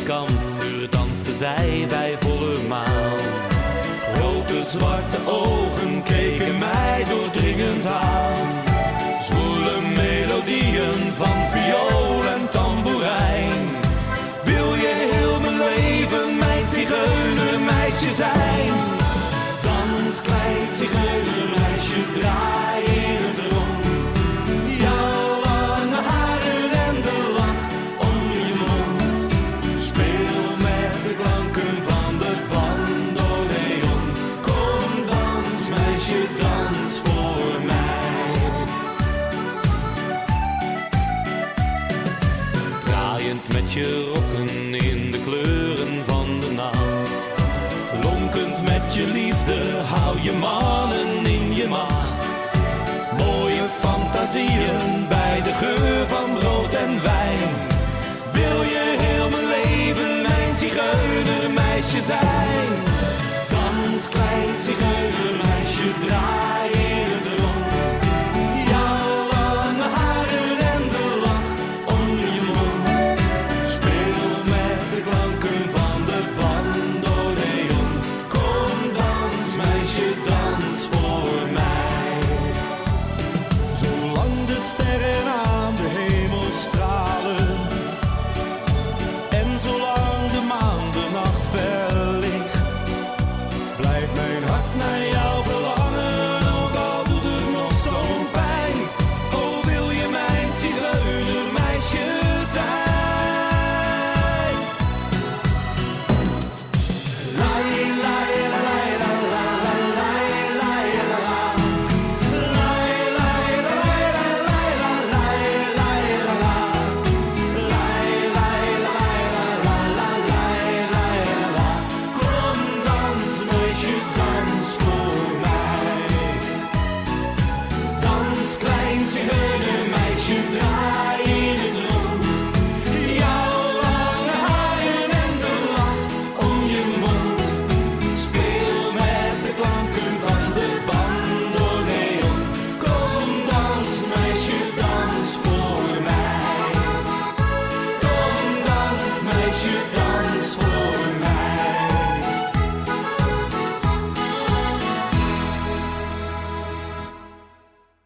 kampvuur danste zij bij volle maan. Grote zwarte ogen keken mij doordringend aan. Zwoele melodieën van viool en tamboerijn. Wil je heel mijn leven mijn zigeunermeisje zijn? Dans, klein zigeunermeisje, draai in het rond. Jouw lange haren en de lach om je mond. Speel met de klanken van de bandoneon. Kom dans, meisje, dans voor mij. Draaiend met je rokken in de kleuren van de nacht. Lonkend met je liefde, hou je mannen in je macht. Mooie fantasieën bij de geur van brood en wijn. Wil je heel mijn leven mijn zigeunermeisje zijn?